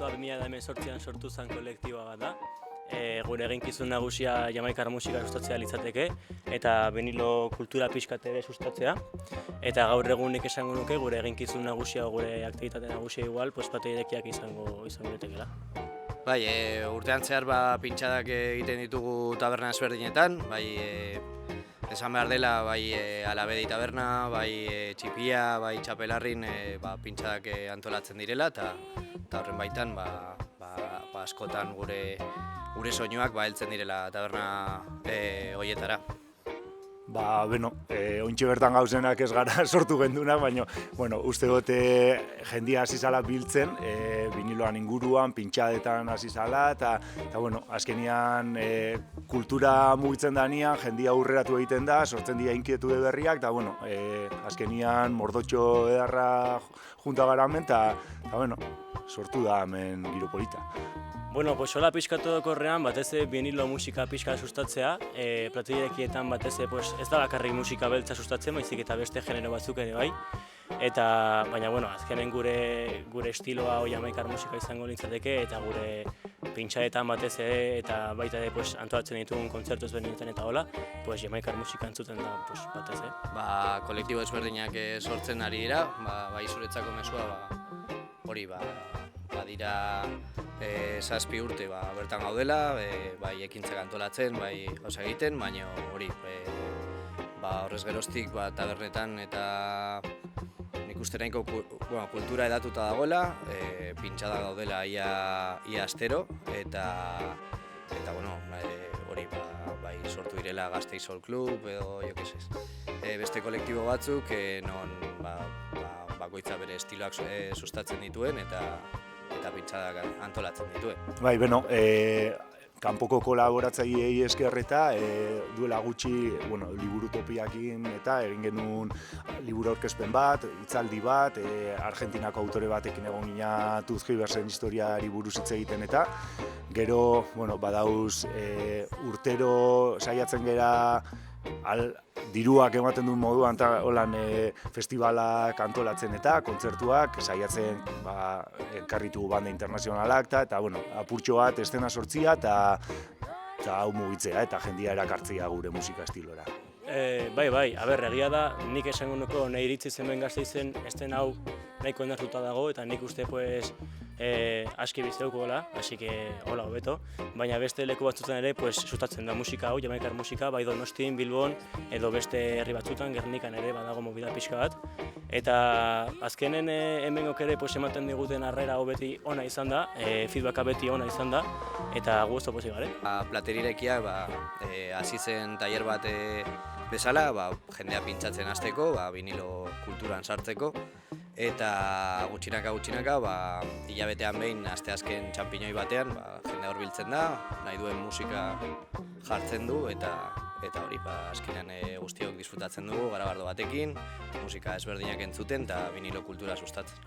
auzoa 2018an sortu zen kolektiba bat da. Gure eginkizun nagusia jamaikar musika sustatzea litzateke eta vinilo kultura pixkat ere sustatzea. Eta gaur egun nik esango nuke gure eginkizun nagusia, gure aktibitate nagusia igual, bate irekiak izango daitekeela. Bai, urtean zehar pintxadak egiten ditugu taberna ezberdinetan, esan behar dela, Alabedi taberna, Txipia, Txapelarrin pintxadak antolatzen direla, eta horren baitan askotan gure soinuak heltzen direla taberna horietara. Ointxe bertan gauzenak ez gara sortu gendunak, baina uste dute jendia hasi zala biltzen, viniloan inguruan, pintxadetan hasi zala, eta azkenian kultura mugitzen danean, jendia aurreratu egiten da, sortzen dira inkietude berriak, eta azkenian mordotxo edarra junta gara hemen, eta sortu da hemen giro polita. Hola pixkatu dokorrean, batez vinilo musika pixka sustatzea, platoirekietan batez ez da bakarrik musika beltza sustatzen, baizik eta beste genero batzuk ere bai. Baina azkenen gure estiloa jamaikar musika izango litzateke eta gure pintxadetan batez eta baita ere antolatzen ditugun kontzertu ezberdinetan eta hola, jamaikar musika entzuten da batez. Kolektibo ezberdinak sortzen ari dira, zuretzako mesua hori badira 7 urte bertan gaudela, ekintzak antolatzen, gauza egiten, baina hori horrez geroztik tabernetan eta nik uste nahiko kultura edatuta dagoela, pintxada gaudela ia astero, eta hori sortu direla Gasteiz Soul Club edo beste kolektibo batzuk non bakoitza bere estiloak sustatzen dituen eta pintxadak antolatzen dituen. Kanpoko kolaboratzaileei esker eta duela gutxi liburutopiakin eta egin genuen liburu aurkezpen bat, hitzaldi bat, Argentinako autore batekin egon gina Tooth Hiversen historiari buruz hitz egiten eta gero badauz urtero saiatzen gera diruak ematen duen moduan festivalak antolatzen eta kontzertuak saiatzen ekarritu banda internazionalak eta apurtxo bat estena sortzia eta hau mugitzea eta jendia erakartzea gure musika estilora. Egia da, nik esango nuko nahi iritzi hemen Gasteizen esten hau nahiko onartuta dago eta nik uste aski bizteuko gola, hasi que hola hobeto, baina beste leku batzutan ere sustatzen da musika hau, jamaikar musika, bai Donostin, Bilbon edo beste herri batzutan, Gernikan ere badago movida pixka bat. Eta azkenen hemengok ere ematen diguten harrera hau beti ona izan da, feedbacka beti ona izan da, eta gu ez pozik gare. Platerirekia hasi zen tailer bat bezala, jendea pintxatzen hasteko, vinilo kulturan sartzeko, eta gutxinaka, hilabetean behin, asteazken txampiñoi batean, jende hor biltzen da, nahi duen musika jartzen du, eta hori, azkenean guztiok disfrutatzen dugu, garabardo batekin, musika ezberdinak entzuten eta vinilo kultura sustatzen.